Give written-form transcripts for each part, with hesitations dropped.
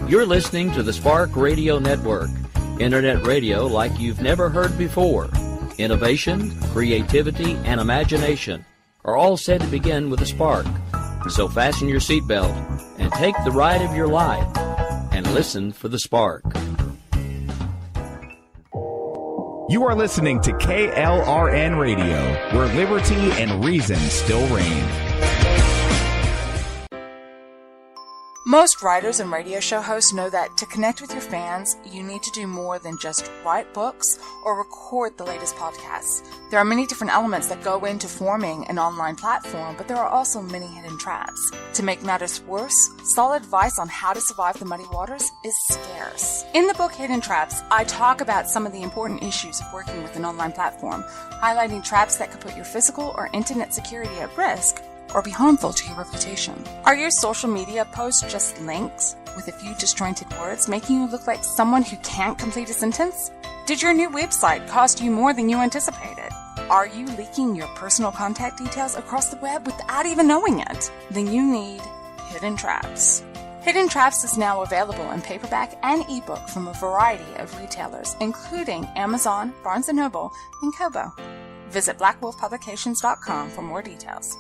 You're listening to the Spark Radio Network, Internet radio like you've never heard before. Innovation, creativity, and imagination are all said to begin with a spark. So fasten your seatbelt and take the ride of your life and listen for the spark. You are listening to KLRN Radio, where liberty and reason still reign. Most writers and radio show hosts know that to connect with your fans, you need to do more than just write books or record the latest podcasts. There are many different elements that go into forming an online platform, but there are also many hidden traps. To make matters worse, solid advice on how to survive the muddy waters is scarce. In the book Hidden Traps, I talk about some of the important issues of working with an online platform, highlighting traps that could put your physical or internet security at risk or be harmful to your reputation. Are your social media posts just links with a few disjointed words, making you look like someone who can't complete a sentence? Did your new website cost you more than you anticipated? Are you leaking your personal contact details across the web without even knowing it? Then you need Hidden Traps. Hidden Traps is now available in paperback and ebook from a variety of retailers, including Amazon, Barnes & Noble, and Kobo. Visit blackwolfpublications.com for more details.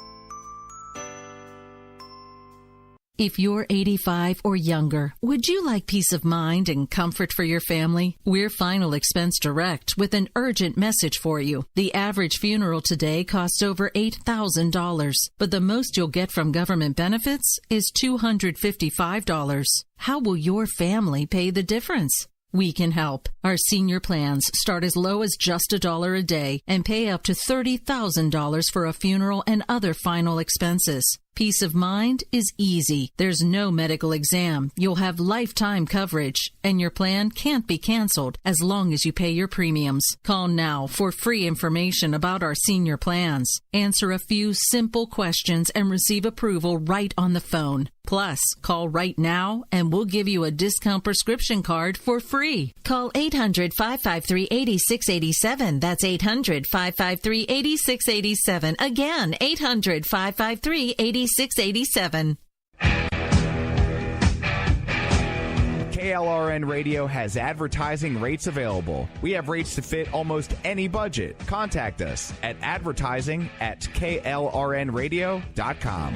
If you're 85 or younger, would you like peace of mind and comfort for your family? We're Final Expense Direct with an urgent message for you. The average funeral today costs over $8,000, but the most you'll get from government benefits is $255. How will your family pay the difference? We can help. Our senior plans start as low as just $1 a day and pay up to $30,000 for a funeral and other final expenses. Peace of mind is easy. There's no medical exam. You'll have lifetime coverage, and your plan can't be canceled as long as you pay your premiums. Call now for free information about our senior plans. Answer a few simple questions and receive approval right on the phone. Plus, call right now and we'll give you a discount prescription card for free. Call 800-553-8687. That's 800-553-8687. Again, 800-553-8687. KLRN Radio has advertising rates available. We have rates to fit almost any budget. Contact us at advertising@klrnradio.com.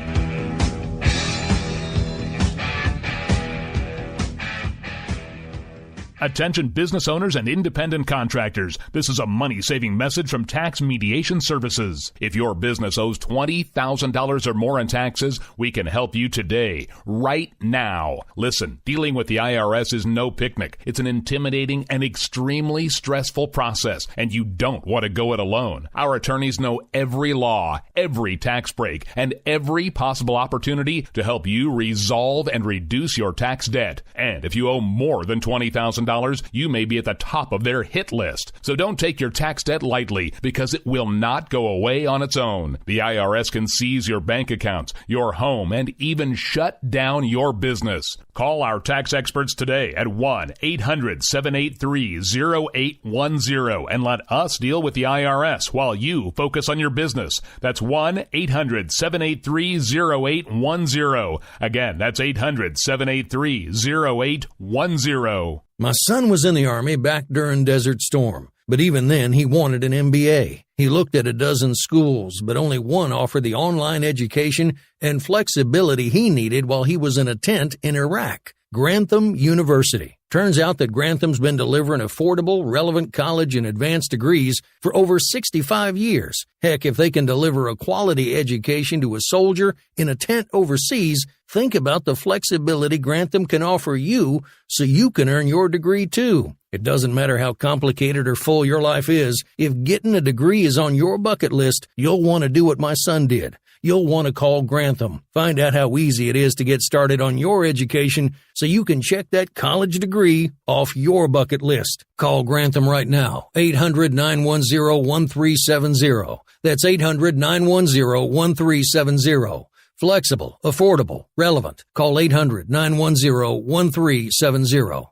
Attention business owners and independent contractors. This is a money-saving message from Tax Mediation Services. If your business owes $20,000 or more in taxes, we can help you today, right now. Listen, dealing with the IRS is no picnic. It's an intimidating and extremely stressful process, and you don't want to go it alone. Our attorneys know every law, every tax break, and every possible opportunity to help you resolve and reduce your tax debt. And if you owe more than $20,000, you may be at the top of their hit list. So don't take your tax debt lightly, because it will not go away on its own. The IRS can seize your bank accounts, your home, and even shut down your business. Call our tax experts today at 1-800-783-0810 and let us deal with the IRS while you focus on your business. That's 1-800-783-0810. Again, that's 800-783-0810. My son was in the Army back during Desert Storm, but even then he wanted an MBA. He looked at a dozen schools, but only one offered the online education and flexibility he needed while he was in a tent in Iraq. Grantham University. Turns out that Grantham's been delivering affordable, relevant college and advanced degrees for over 65 years. Heck, if they can deliver a quality education to a soldier in a tent overseas, think about the flexibility Grantham can offer you so you can earn your degree too. It doesn't matter how complicated or full your life is. If getting a degree is on your bucket list, you'll want to do what my son did. You'll want to call Grantham. Find out how easy it is to get started on your education so you can check that college degree off your bucket list. Call Grantham right now, 800-910-1370. That's 800-910-1370. Flexible, affordable, relevant. Call 800-910-1370.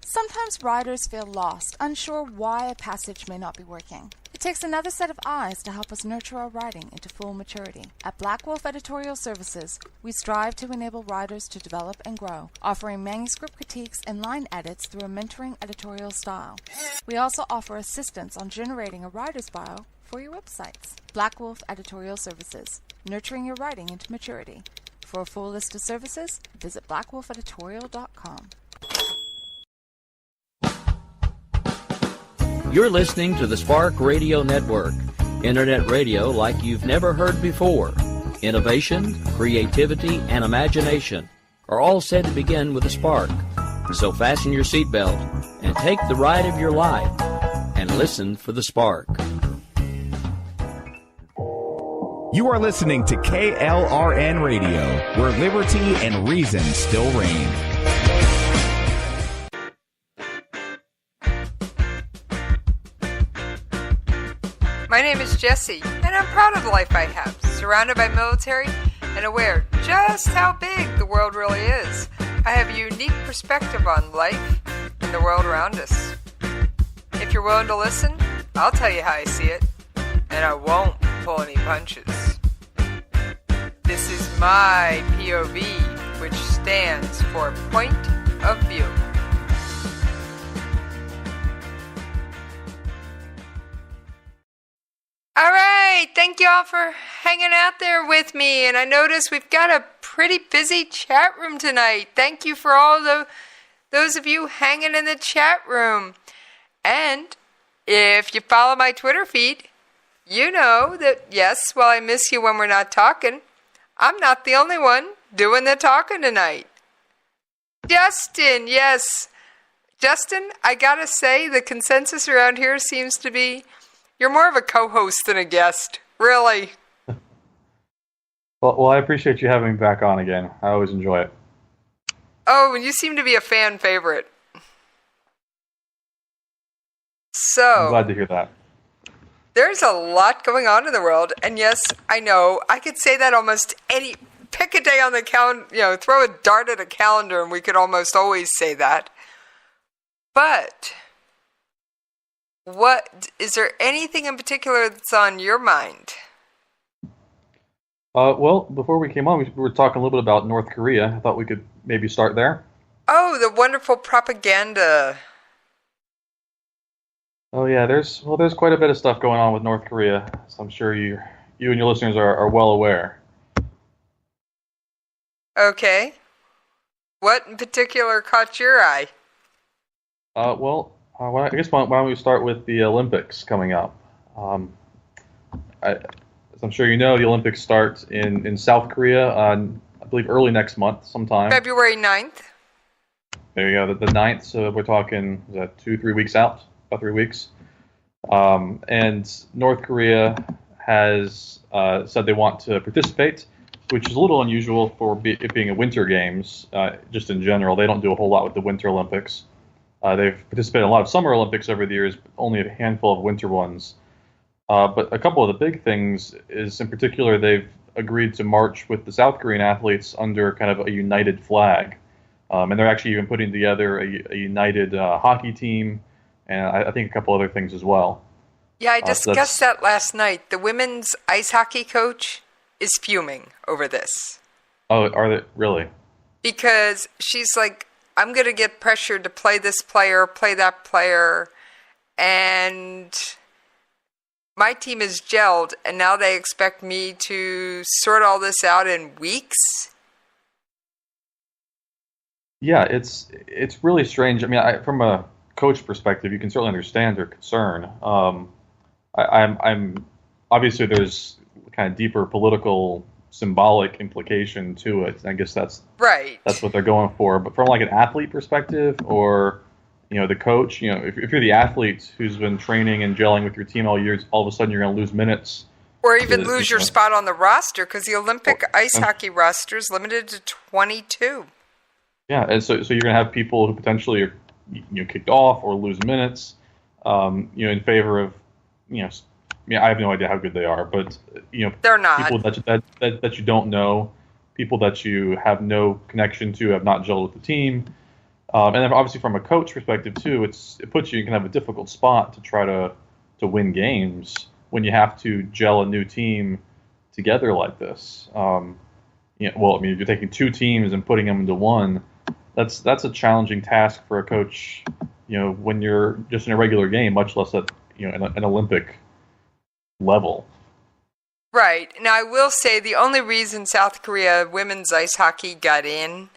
Sometimes writers feel lost, unsure why a passage may not be working. It takes another set of eyes to help us nurture our writing into full maturity. At Black Wolf Editorial Services, we strive to enable writers to develop and grow, offering manuscript critiques and line edits through a mentoring editorial style. We also offer assistance on generating a writer's bio for your websites. Black Wolf Editorial Services, nurturing your writing into maturity. For a full list of services, visit blackwolfeditorial.com. You're listening to the Spark Radio Network, internet radio like you've never heard before. Innovation, creativity, and imagination are all said to begin with a spark. So fasten your seatbelt and take the ride of your life and listen for the spark. You are listening to KLRN Radio, where liberty and reason still reign. My name is Jessie, and I'm proud of the life I have, surrounded by military and aware just how big the world really is. I have a unique perspective on life and the world around us. If you're willing to listen, I'll tell you how I see it, and I won't pull any punches. This is my POV, which stands for Point of View. All right, thank you all for hanging out there with me, and I notice we've got a pretty busy chat room tonight. Thank you for all those of you hanging in the chat room. And if you follow my Twitter feed, you know that, yes, while I miss you when we're not talking, I'm not the only one doing the talking tonight. Justin, yes. Justin, I gotta say, the consensus around here seems to be you're more of a co-host than a guest. Really. Well, I appreciate you having me back on again. I always enjoy it. Oh, and you seem to be a fan favorite. So, I'm glad to hear that. There's a lot going on in the world, and yes, I know, I could say that almost any, pick a day on the calendar, throw a dart at a calendar and we could almost always say that. But is there anything in particular that's on your mind? Well, before we came on, we were talking a little bit about North Korea. I thought we could maybe start there. Oh, the wonderful propaganda. Oh yeah, there's quite a bit of stuff going on with North Korea. So I'm sure you and your listeners are well aware. Okay. What in particular caught your eye? I guess why don't we start with the Olympics coming up? As I'm sure you know, the Olympics start in South Korea on, I believe, early next month sometime. February 9th. There you go, the 9th, so we're talking, is that 2-3 weeks out? About 3 weeks. And North Korea has said they want to participate, which is a little unusual for it being a Winter Games, just in general. They don't do a whole lot with the Winter Olympics. They've participated in a lot of Summer Olympics over the years, but only a handful of winter ones. But a couple of the big things is, in particular, they've agreed to march with the South Korean athletes under kind of a united flag. And they're actually even putting together a united hockey team, and I think a couple other things as well. Yeah, I discussed that last night. The women's ice hockey coach is fuming over this. Oh, are they? Really? Because she's like, I'm going to get pressured to play this player, play that player, and my team is gelled, and now they expect me to sort all this out in weeks? Yeah, it's really strange. I mean, from a coach perspective, you can certainly understand their concern. I'm obviously there's kind of deeper political symbolic implication to it. I guess that's right. That's what they're going for. But from like an athlete perspective, or the coach, if you're the athlete who's been training and gelling with your team all year, all of a sudden you're going to lose minutes, or even lose your spot on the roster because the Olympic ice hockey roster is limited to 22. Yeah, and so you're going to have people who potentially are kicked off or lose minutes, in favor of I have no idea how good they are, but they're not. People that you don't know, people that you have no connection to, have not gelled with the team, and then obviously from a coach perspective too, it puts you in kind of a difficult spot to try to win games when you have to gel a new team together like this. If you're taking two teams and putting them into one, that's a challenging task for a coach. When you're just in a regular game, much less at an Olympic level. Right. Now, I will say the only reason South Korea women's ice hockey got in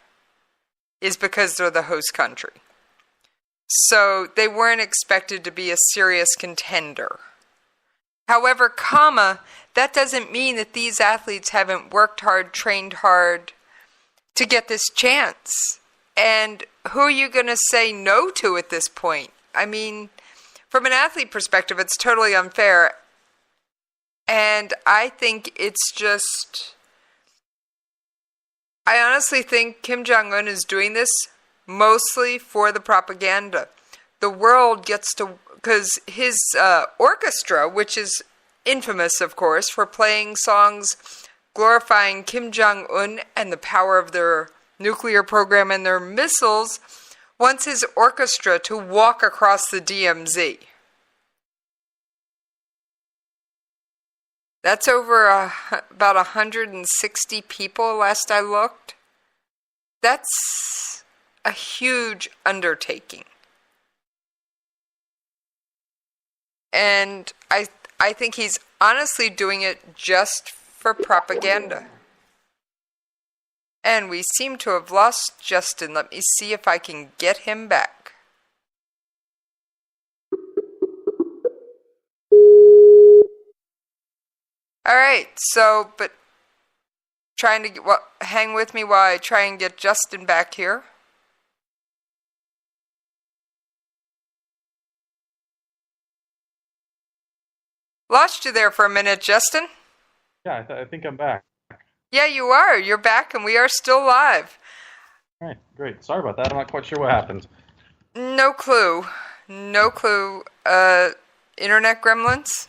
is because they're the host country. So they weren't expected to be a serious contender. However, that doesn't mean that these athletes haven't worked hard, trained hard to get this chance. And who are you going to say no to at this point? I mean, from an athlete perspective, it's totally unfair. And I think I honestly think Kim Jong-un is doing this mostly for the propaganda. The world gets to, because his orchestra, which is infamous, of course, for playing songs glorifying Kim Jong-un and the power of their nuclear program and their missiles, wants his orchestra to walk across the DMZ. That's over about 160 people last I looked. That's a huge undertaking. And I think he's honestly doing it just for propaganda. And we seem to have lost Justin. Let me see if I can get him back. All right, but hang with me while I try and get Justin back here. Lost you there for a minute, Justin. Yeah, I think I'm back. Yeah, you are. You're back, and we are still live. All right, great. Sorry about that. I'm not quite sure what happened. No clue. Internet gremlins?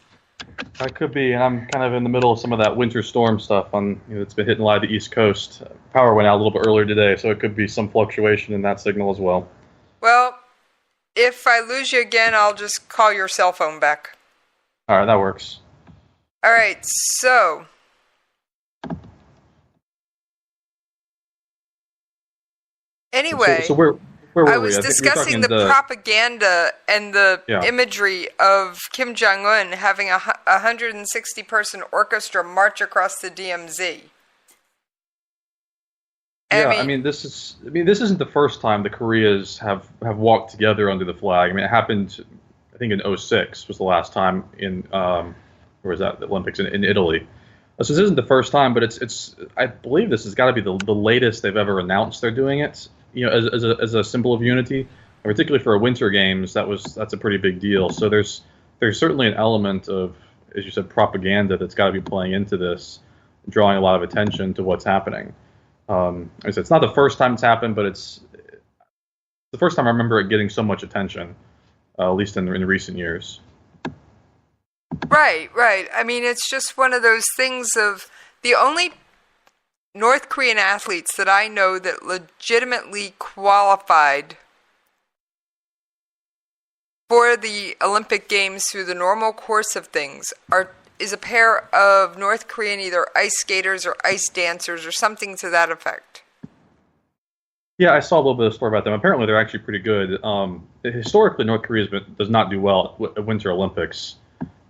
I could be, and I'm kind of in the middle of some of that winter storm stuff that's been hitting a lot of the East Coast. Power went out a little bit earlier today, so it could be some fluctuation in that signal as well. Well, if I lose you again, I'll just call your cell phone back. All right, that works. All right, so anyway, so where were we? I was discussing the propaganda and the imagery of Kim Jong-un having a 160-person orchestra march across the DMZ. This isn't the first time the Koreas have walked together under the flag. I mean, it happened, I think, in 2006 was the last time in where was that, the Olympics in Italy. So this isn't the first time, but it's I believe this has got to be the latest they've ever announced they're doing it. As a symbol of unity, particularly for a Winter Games, that's a pretty big deal. So there's certainly an element of, as you said, propaganda that's got to be playing into this, drawing a lot of attention to what's happening. It's not the first time it's happened, but it's the first time I remember it getting so much attention, at least in recent years. Right. I mean, it's just one of those things of the only North Korean athletes that I know that legitimately qualified for the Olympic Games through the normal course of things is a pair of North Korean either ice skaters or ice dancers or something to that effect. Yeah, I saw a little bit of a story about them. Apparently, they're actually pretty good. Historically, North Korea does not do well at Winter Olympics,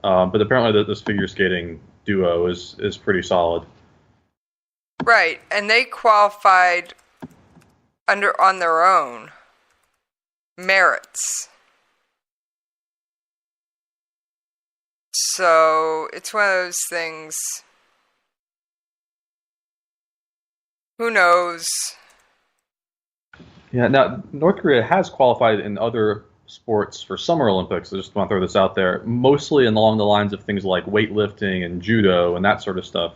but apparently this figure skating duo is pretty solid. Right, and they qualified on their own merits. So it's one of those things. Who knows? Yeah, now North Korea has qualified in other sports for Summer Olympics. I just want to throw this out there, mostly along the lines of things like weightlifting and judo and that sort of stuff.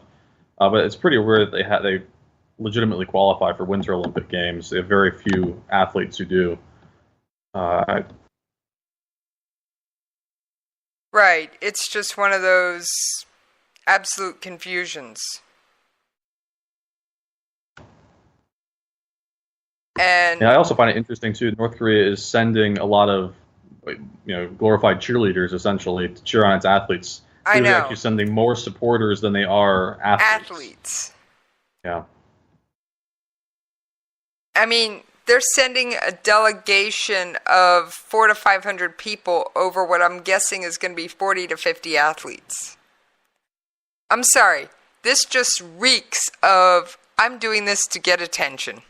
But it's pretty rare that they legitimately qualify for Winter Olympic Games. They have very few athletes who do. Right. It's just one of those absolute confusions. And I also find it interesting, too. North Korea is sending a lot of glorified cheerleaders essentially to cheer on its athletes. I know. They're actually sending more supporters than they are athletes. Yeah. I mean, they're sending a delegation of 400 to 500 people over what I'm guessing is going to be 40 to 50 athletes. I'm sorry. This just reeks of, I'm doing this to get attention.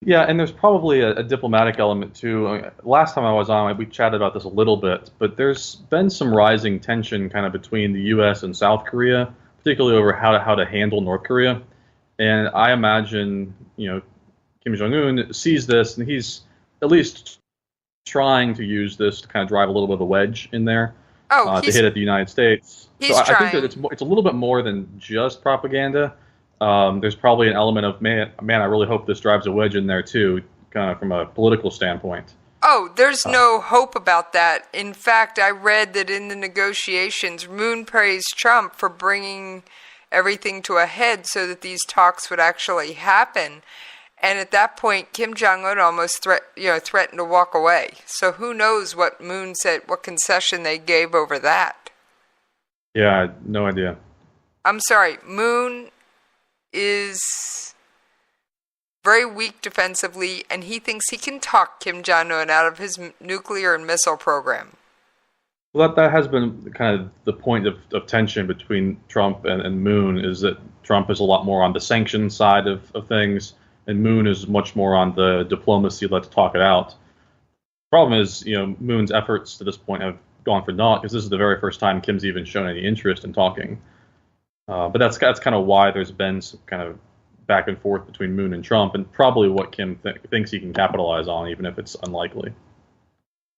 Yeah, and there's probably a diplomatic element too. I mean, last time I was on, we chatted about this a little bit, but there's been some rising tension kind of between the U.S. and South Korea, particularly over how to handle North Korea. And I imagine, Kim Jong-un sees this, and he's at least trying to use this to kind of drive a little bit of a wedge in there to hit at the United States. So I think that it's a little bit more than just propaganda. There's probably an element of, man, I really hope this drives a wedge in there too, kind of from a political standpoint. Oh, there's no hope about that. In fact, I read that in the negotiations, Moon praised Trump for bringing everything to a head so that these talks would actually happen. And at that point, Kim Jong-un almost threatened to walk away. So who knows what Moon said, what concession they gave over that. Yeah, no idea. I'm sorry, Moon is very weak defensively, and he thinks he can talk Kim Jong-un out of his nuclear and missile program. Well, that has been kind of the point of tension between Trump and Moon, is that Trump is a lot more on the sanctions side of things, and Moon is much more on the diplomacy, let's talk it out. Problem is, Moon's efforts to this point have gone for naught, because this is the very first time Kim's even shown any interest in talking. But that's kind of why there's been some kind of back and forth between Moon and Trump, and probably what Kim thinks he can capitalize on, even if it's unlikely.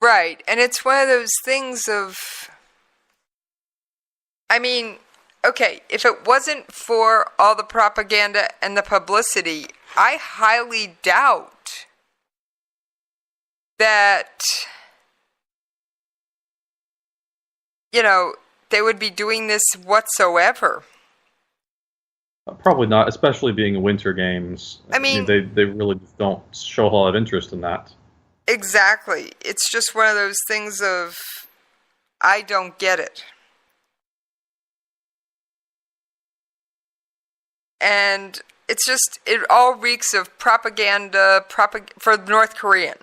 Right, and it's one of those things of, I mean, okay, if it wasn't for all the propaganda and the publicity, I highly doubt that, they would be doing this whatsoever. Probably not, especially being Winter Games. I mean, they really just don't show a lot of interest in that. Exactly. It's just one of those things of, I don't get it. And it's just, it all reeks of propaganda for the North Korean.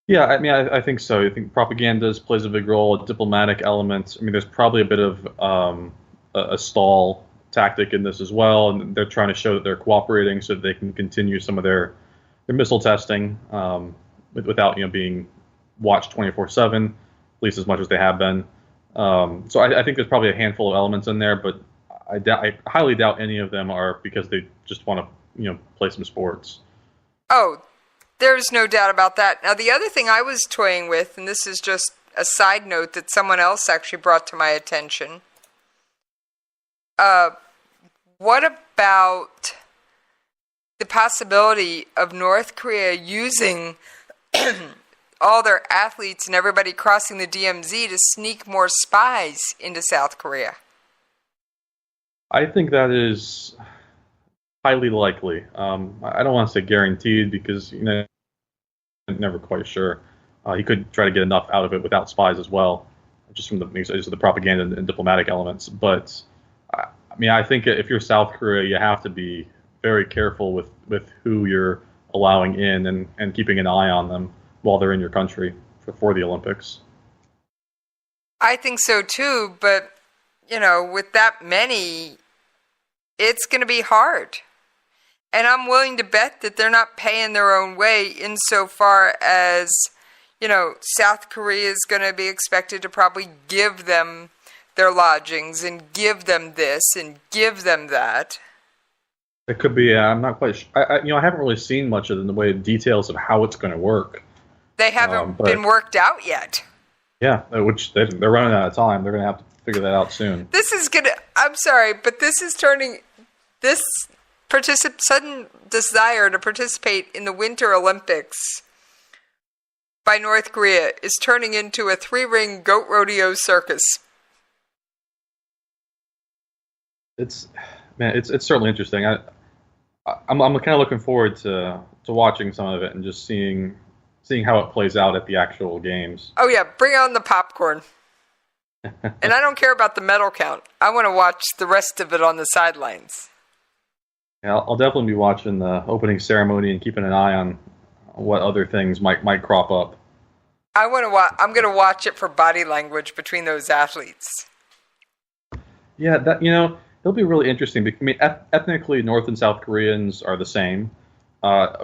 Yeah, I mean, I think so. I think propaganda plays a big role, a diplomatic element. I mean, there's probably a bit of a stall tactic in this as well, and they're trying to show that they're cooperating so that they can continue some of their missile testing without being watched 24/7, at least as much as they have been. So I think there's probably a handful of elements in there, but I highly doubt any of them are because they just want to play some sports. Oh, there's no doubt about that. Now the other thing I was toying with, and this is just a side note that someone else actually brought to my attention. What about the possibility of North Korea using all their athletes and everybody crossing the DMZ to sneak more spies into South Korea? I think that is highly likely. I don't want to say guaranteed because I'm never quite sure. He could try to get enough out of it without spies as well, just from the propaganda and diplomatic elements. But I mean, I think if you're South Korea, you have to be very careful with who you're allowing in and keeping an eye on them while they're in your country for the Olympics. I think so too, but with that many, it's going to be hard. And I'm willing to bet that they're not paying their own way insofar as, South Korea is going to be expected to probably give them their lodgings and give them this and give them that. It could be. I'm not quite sure. I haven't really seen much of it in the way of details of how it's going to work. They haven't been worked out yet. Yeah, which they're running out of time. They're going to have to figure that out soon. I'm sorry, but this is turning, this sudden desire to participate in the Winter Olympics by North Korea is turning into a 3-ring goat rodeo circus. It's certainly interesting. I'm kind of looking forward to to watching some of it and just seeing how it plays out at the actual games. Oh yeah, bring on the popcorn. And I don't care about the medal count. I want to watch the rest of it on the sidelines. Yeah, I'll definitely be watching the opening ceremony and keeping an eye on what other things might crop up. I'm going to watch it for body language between those athletes. Yeah, it'll be really interesting. I mean, ethnically, North and South Koreans are the same.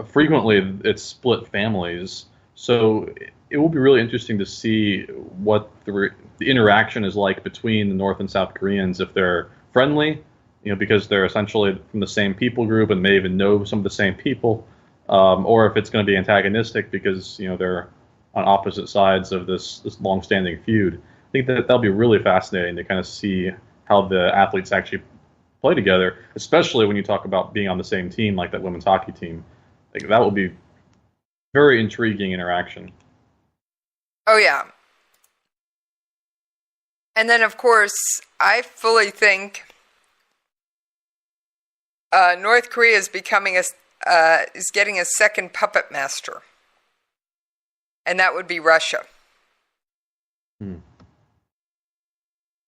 Frequently, it's split families. So it will be really interesting to see what the interaction is like between the North and South Koreans, if they're friendly, because they're essentially from the same people group and may even know some of the same people, or if it's going to be antagonistic because they're on opposite sides of this long-standing feud. I think that'll be really fascinating to kind of see how the athletes actually play together, especially when you talk about being on the same team like that women's hockey team. Like, that will be very intriguing interaction. Oh, yeah. And then, of course, I fully think North Korea is getting a second puppet master. And that would be Russia.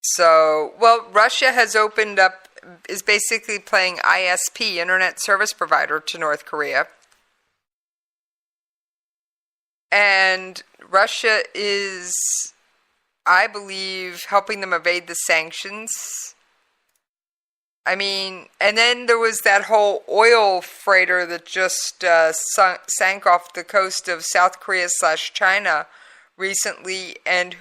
So, Russia has opened up, is basically playing ISP, Internet Service Provider, to North Korea. And Russia is, I believe, helping them evade the sanctions. I mean, and then there was that whole oil freighter that just sank off the coast of South Korea/China recently, and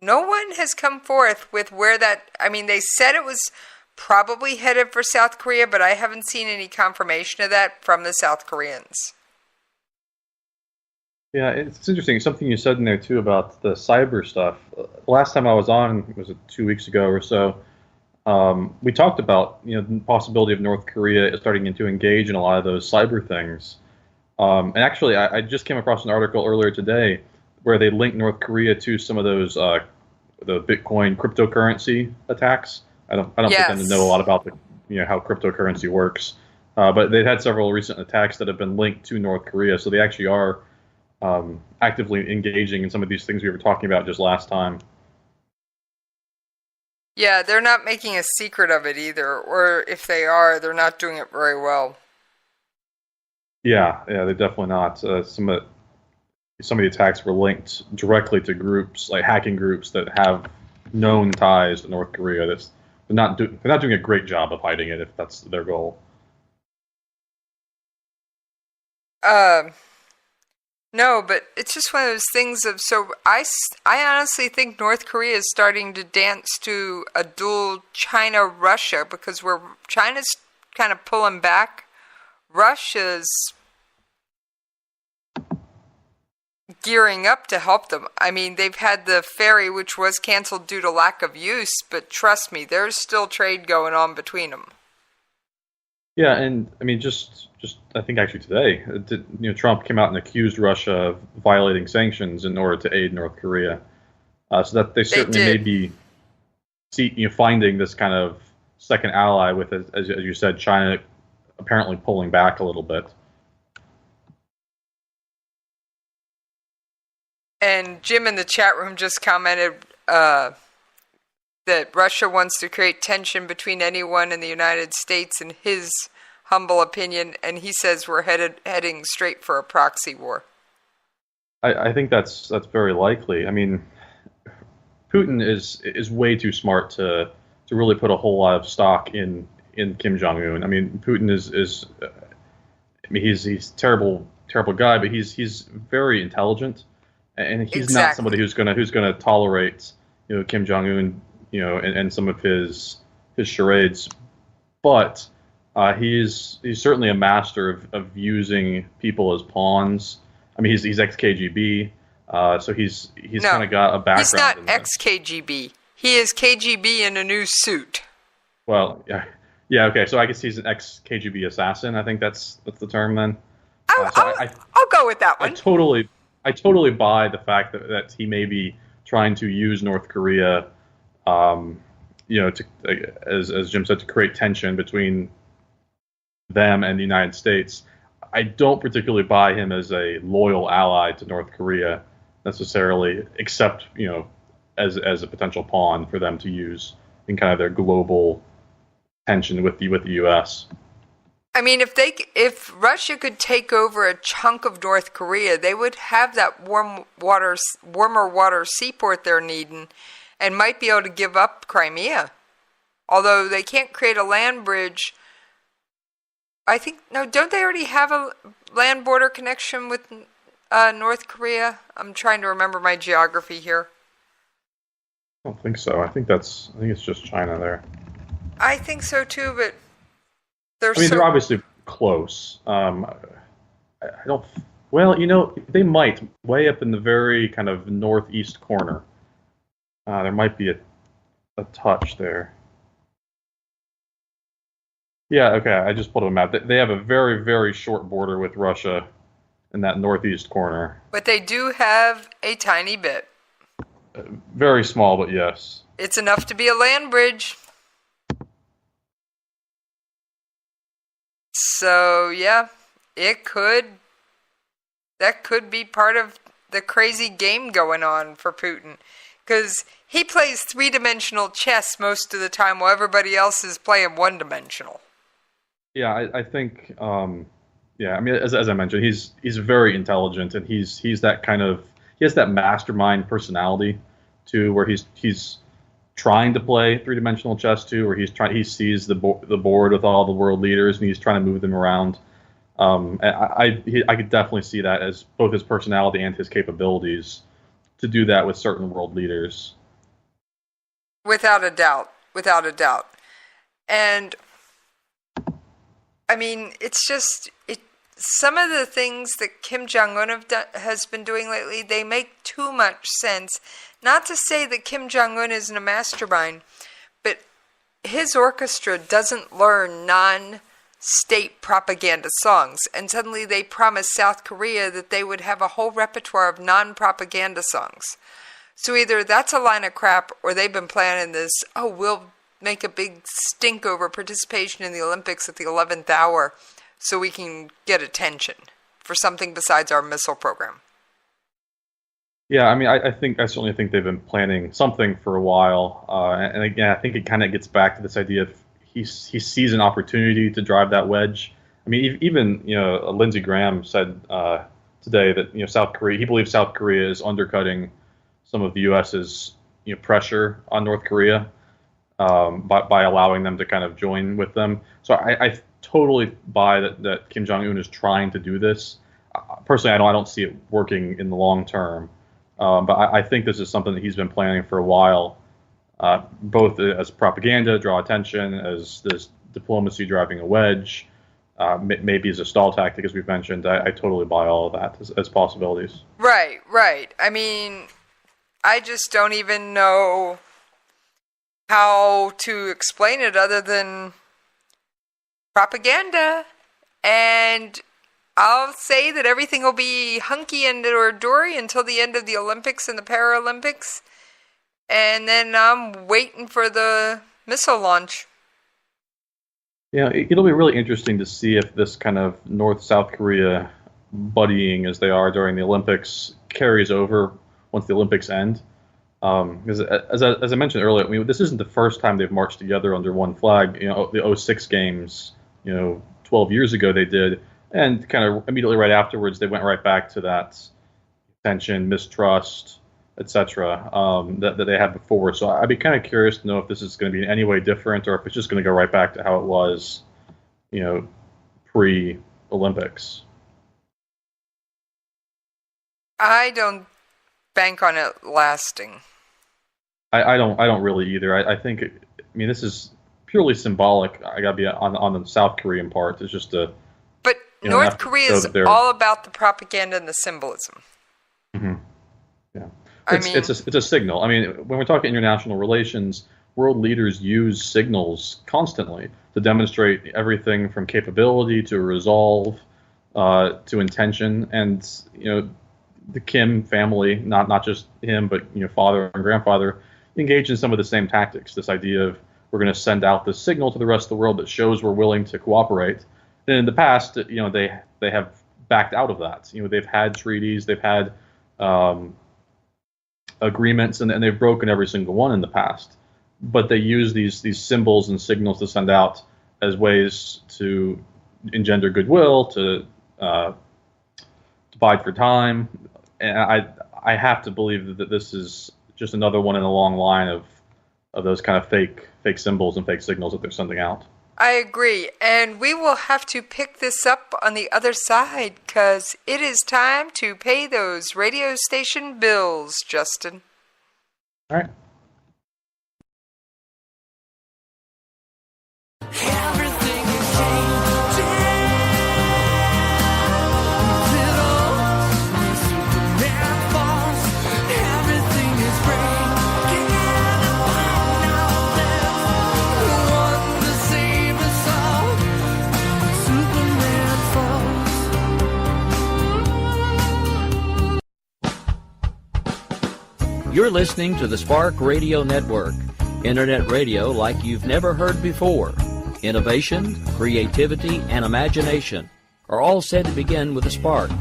no one has come forth with where that, I mean, they said it was probably headed for South Korea, but I haven't seen any confirmation of that from the South Koreans. Yeah, it's interesting. Something you said in there, too, about the cyber stuff. Last time I was on, was it 2 weeks ago or so, we talked about the possibility of North Korea starting to engage in a lot of those cyber things. And actually, I just came across an article earlier today where they linked North Korea to some of those the Bitcoin cryptocurrency attacks. I don't pretend to know a lot about how cryptocurrency works, but they've had several recent attacks that have been linked to North Korea. So they actually are actively engaging in some of these things we were talking about just last time. Yeah, they're not making a secret of it either, or if they are, they're not doing it very well. Yeah, they're definitely not. Some of the attacks were linked directly to groups, like hacking groups that have known ties to North Korea. They're not doing a great job of hiding it, if that's their goal. No, but it's just one of those things of, so I honestly think North Korea is starting to dance to a dual China-Russia, because where China's kind of pulling back, Russia's gearing up to help them. I mean, they've had the ferry, which was canceled due to lack of use, but trust me, there's still trade going on between them. Yeah, and I mean, just I think actually today, Trump came out and accused Russia of violating sanctions in order to aid North Korea. So that they certainly may be finding this kind of second ally with, as you said, China apparently pulling back a little bit. And Jim in the chat room just commented that Russia wants to create tension between anyone in the United States, in his humble opinion, and he says we're heading straight for a proxy war. I think that's very likely. I mean, Putin is way too smart to really put a whole lot of stock in Kim Jong-un. I mean, Putin is I mean, he's a terrible guy, but he's very intelligent, and he's not somebody who's gonna tolerate Kim Jong-un and some of his charades. But he's certainly a master of using people as pawns. I mean, he's ex-KGB, so he's kind of got a background. He's not ex-KGB. He is KGB in a new suit. Well, yeah, okay. So I guess he's an ex-KGB assassin. I think that's the term then. I'll go with that one. I totally buy the fact that he may be trying to use North Korea, to, as Jim said, to create tension between them and the United States. I don't particularly buy him as a loyal ally to North Korea necessarily, except as a potential pawn for them to use in kind of their global tension with the U.S. I mean, if Russia could take over a chunk of North Korea, they would have that warmer water seaport they're needing, and might be able to give up Crimea. Although they can't create a land bridge. Don't they already have a land border connection with North Korea? I'm trying to remember my geography here. I don't think so. I think it's just China there. I think so too, but they're obviously close. I don't. Well, they might way up in the very kind of northeast corner. There might be a touch there. Yeah, okay. I just pulled up a map. They have a very, very short border with Russia in that northeast corner. But they do have a tiny bit. Very small, but yes. It's enough to be a land bridge. So, yeah, that could be part of the crazy game going on for Putin. Because he plays three-dimensional chess most of the time while everybody else is playing one-dimensional. Yeah, I think, I mean, as I mentioned, he's very intelligent, and he has that mastermind personality too, where he's trying to play three-dimensional chess too, where he sees the board with all the world leaders, and he's trying to move them around. I could definitely see that as both his personality and his capabilities to do that with certain world leaders. Without a doubt. And I mean, it's just some of the things that Kim Jong-un has been doing lately, they make too much sense. Not to say that Kim Jong-un isn't a mastermind, but his orchestra doesn't learn non-state propaganda songs. And suddenly they promised South Korea that they would have a whole repertoire of non-propaganda songs. So either that's a line of crap, or they've been planning this, we'll make a big stink over participation in the Olympics at the 11th hour so we can get attention for something besides our missile program. Yeah, I mean, I certainly think they've been planning something for a while. And again, I think it kind of gets back to this idea of he sees an opportunity to drive that wedge. I mean, even, Lindsey Graham said today that, South Korea, he believes South Korea is undercutting some of the U.S.'s, pressure on North Korea. By allowing them to kind of join with them. So I totally buy that Kim Jong-un is trying to do this. Personally, I don't see it working in the long term. But I think this is something that he's been planning for a while, both as propaganda, draw attention, as this diplomacy driving a wedge, maybe as a stall tactic, as we've mentioned. I totally buy all of that as possibilities. Right. I mean, I just don't even know how to explain it other than propaganda. And I'll say that everything will be hunky and or dory until the end of the Olympics and the Paralympics. And then I'm waiting for the missile launch. Yeah, it'll be really interesting to see if this kind of North-South Korea buddying as they are during the Olympics carries over once the Olympics end. Because as I mentioned earlier, I mean, this isn't the first time they've marched together under one flag. The 06 games, 12 years ago they did, and kind of immediately right afterwards they went right back to that tension, mistrust, etc. That they had before. So I'd be kind of curious to know if this is going to be in any way different, or if it's just going to go right back to how it was, pre-Olympics. I don't bank on it lasting. I don't really either. I think, this is purely symbolic. I gotta be on the South Korean part. It's just But North Korea is all about the propaganda and the symbolism. Mm-hmm. Yeah, it's a signal. I mean, when we're talking international relations, world leaders use signals constantly to demonstrate everything from capability to resolve to intention, and the Kim family, not just him, but father and grandfather, engaged in some of the same tactics. This idea of we're going to send out this signal to the rest of the world that shows we're willing to cooperate, then in the past, they have backed out of that. They've had treaties, they've had agreements, and they've broken every single one in the past. But they use these symbols and signals to send out as ways to engender goodwill, to bide for time. And I have to believe that this is just another one in a long line of those kind of fake symbols and fake signals that they're sending out. I agree, and we will have to pick this up on the other side, because it is time to pay those radio station bills, Justin. All right. You're listening to the Spark Radio Network, internet radio like you've never heard before. Innovation, creativity, and imagination are all said to begin with a spark.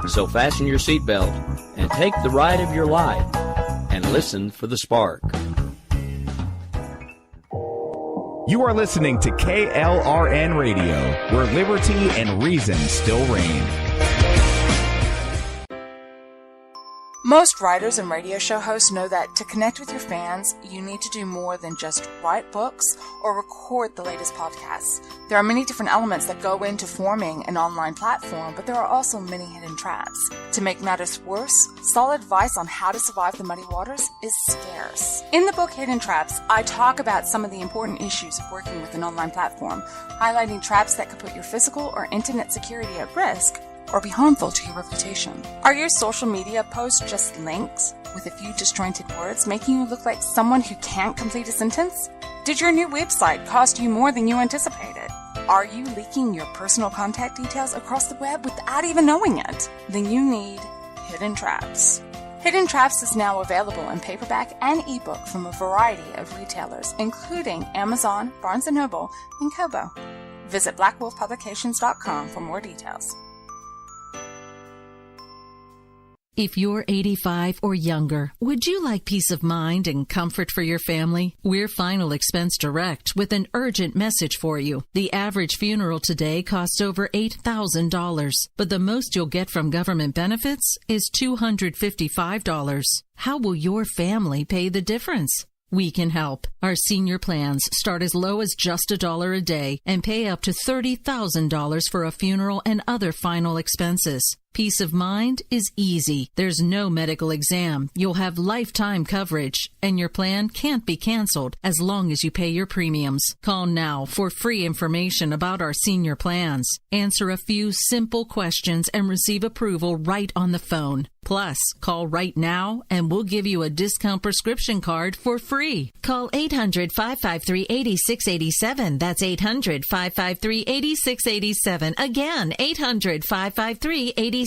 So fasten your seatbelt and take the ride of your life and listen for the spark. You are listening to KLRN Radio, where liberty and reason still reign. Most writers and radio show hosts know that to connect with your fans, you need to do more than just write books or record the latest podcasts. There are many different elements that go into forming an online platform, but there are also many hidden traps. To make matters worse, solid advice on how to survive the muddy waters is scarce. In the book Hidden Traps, I talk about some of the important issues of working with an online platform, highlighting traps that could put your physical or internet security at risk or be harmful to your reputation. Are your social media posts just links with a few disjointed words, making you look like someone who can't complete a sentence? Did your new website cost you more than you anticipated? Are you leaking your personal contact details across the web without even knowing it? Then you need Hidden Traps. Hidden Traps is now available in paperback and ebook from a variety of retailers, including Amazon, Barnes & Noble, and Kobo. Visit blackwolfpublications.com for more details. If you're 85 or younger, would you like peace of mind and comfort for your family? We're Final Expense Direct with an urgent message for you. The average funeral today costs over $8,000, but the most you'll get from government benefits is $255. How will your family pay the difference? We can help. Our senior plans start as low as just $1 a day and pay up to $30,000 for a funeral and other final expenses. Peace of mind is easy. There's no medical exam. You'll have lifetime coverage, and your plan can't be canceled as long as you pay your premiums. Call now for free information about our senior plans. Answer a few simple questions and receive approval right on the phone. Plus, call right now and we'll give you a discount prescription card for free. Call 800-553-8687. That's 800-553-8687. Again, 800-553-8687.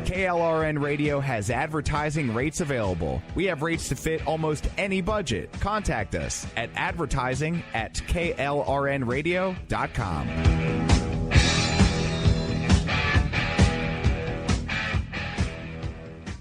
KLRN Radio has advertising rates available. We have rates to fit almost any budget. Contact us at advertising@klrnradio.com.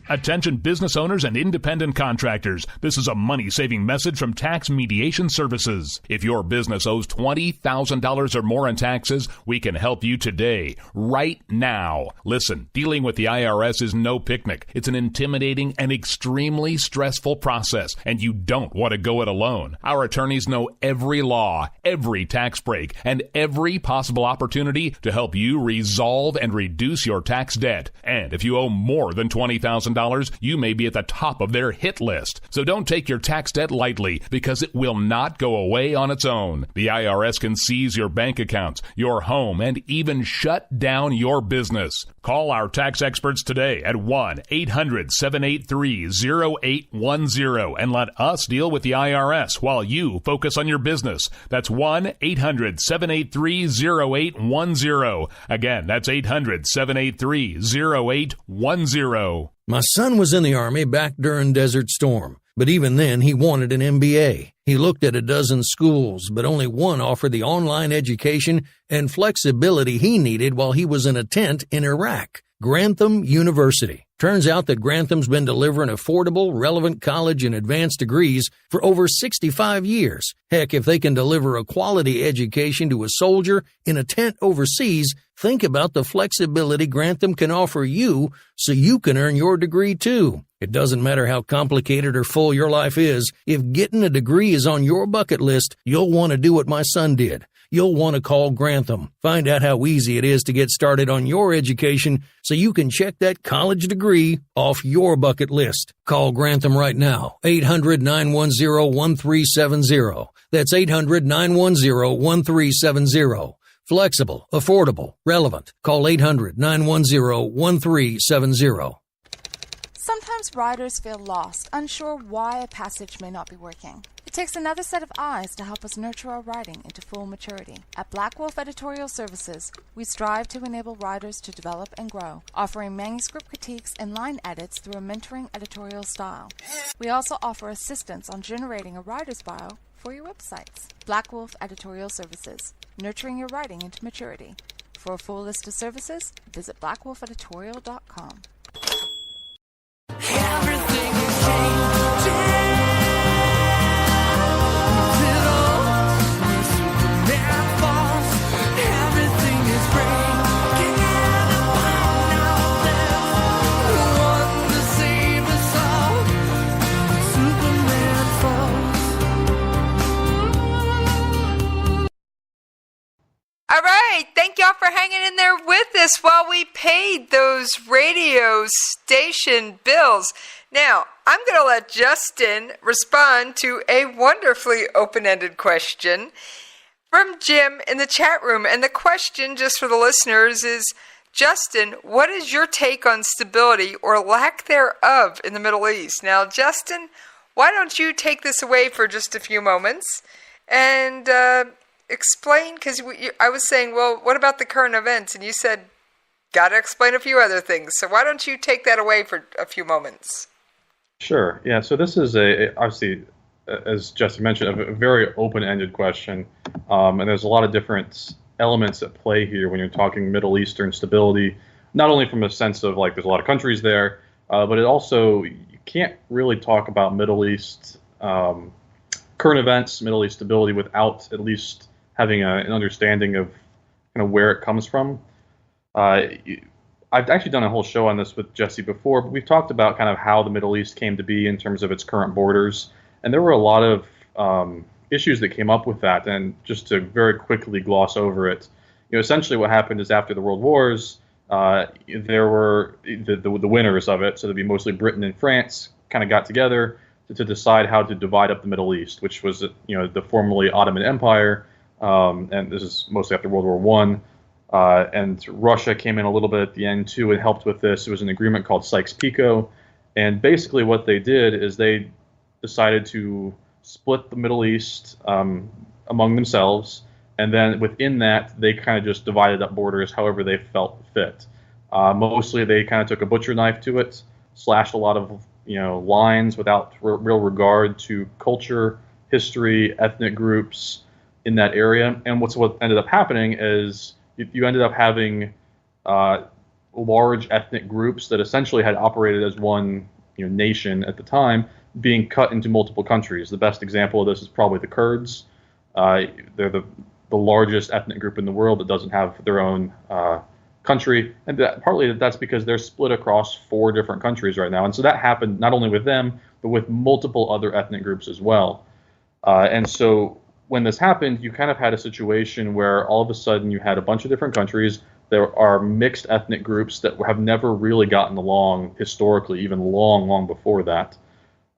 Attention business owners and independent contractors. This is a money-saving message from Tax Mediation Services. If your business owes $20,000 or more in taxes, we can help you today, right now. Listen, dealing with the IRS is no picnic. It's an intimidating and extremely stressful process, and you don't want to go it alone. Our attorneys know every law, every tax break, and every possible opportunity to help you resolve and reduce your tax debt. And if you owe more than $20,000, you may be at the top of their hit list. So don't take your tax debt lightly, because it will not go away on its own. The IRS can seize your bank accounts, your home, and even shut down your business. Call our tax experts today at 1-800-783-0810 and let us deal with the IRS while you focus on your business. That's 1-800-783-0810. Again, that's 800-783-0810. My son was in the Army back during Desert Storm, But even then, he wanted an MBA. He looked at a dozen schools, but only one offered the online education and flexibility he needed while he was in a tent in Iraq. Grantham University. Turns out that Grantham's been delivering affordable, relevant college and advanced degrees for over 65 years. Heck, if they can deliver a quality education to a soldier in a tent overseas, think about the flexibility Grantham can offer you so you can earn your degree too. It doesn't matter how complicated or full your life is. If getting a degree is on your bucket list, you'll want to do what my son did. You'll want to call Grantham. Find out how easy it is to get started on your education so you can check that college degree off your bucket list. Call Grantham right now. 800-910-1370. That's 800-910-1370. Flexible, affordable, relevant. Call 800-910-1370. Sometimes riders feel lost, unsure why a passage may not be working. It takes another set of eyes to help us nurture our writing into full maturity. At Black Wolf Editorial Services, we strive to enable writers to develop and grow, offering manuscript critiques and line edits through a mentoring editorial style. We also offer assistance on generating a writer's bio for your websites. Black Wolf Editorial Services, nurturing your writing into maturity. For a full list of services, visit blackwolfeditorial.com. Everything is changing. Superman falls. Everything is breaking apart now. There's one to save us all. Superman falls. All right, thank y'all for hanging in there with us while we paid those radio station bills. Now, I'm going to let Justin respond to a wonderfully open-ended question from Jim in the chat room. And the question, just for the listeners, is, Justin, what is your take on stability or lack thereof in the Middle East? Now, Justin, why don't you take this away for just a few moments and explain, because I was saying, well, what about the current events? And you said, got to explain a few other things. So why don't you take that away for a few moments? Sure. Yeah. So this is obviously, as Jesse mentioned, a very open-ended question. And there's a lot of different elements at play here when you're talking Middle Eastern stability, not only from a sense of like there's a lot of countries there, but it also, you can't really talk about Middle East current events, Middle East stability without at least having an understanding of kind of where it comes from. I've actually done a whole show on this with Jesse before, but we've talked about kind of how the Middle East came to be in terms of its current borders. And there were a lot of issues that came up with that. And just to very quickly gloss over it, essentially what happened is after the World Wars, there were the winners of it, so there'd be mostly Britain and France, kind of got together to decide how to divide up the Middle East, which was the formerly Ottoman Empire. And this is mostly after World War I. And Russia came in a little bit at the end, too, and helped with this. It was an agreement called Sykes-Picot. And basically what they did is they decided to split the Middle East among themselves. And then within that, they kind of just divided up borders however they felt fit. Mostly they kind of took a butcher knife to it, slashed a lot of lines without real regard to culture, history, ethnic groups in that area. And what ended up happening is you ended up having large ethnic groups that essentially had operated as one nation at the time being cut into multiple countries. The best example of this is probably the Kurds. They're the largest ethnic group in the world that doesn't have their own country, and partly that's because they're split across 4 different countries right now. And so that happened not only with them, but with multiple other ethnic groups as well. And so when this happened, you kind of had a situation where all of a sudden you had a bunch of different countries. There are mixed ethnic groups that have never really gotten along historically, even long, long before that.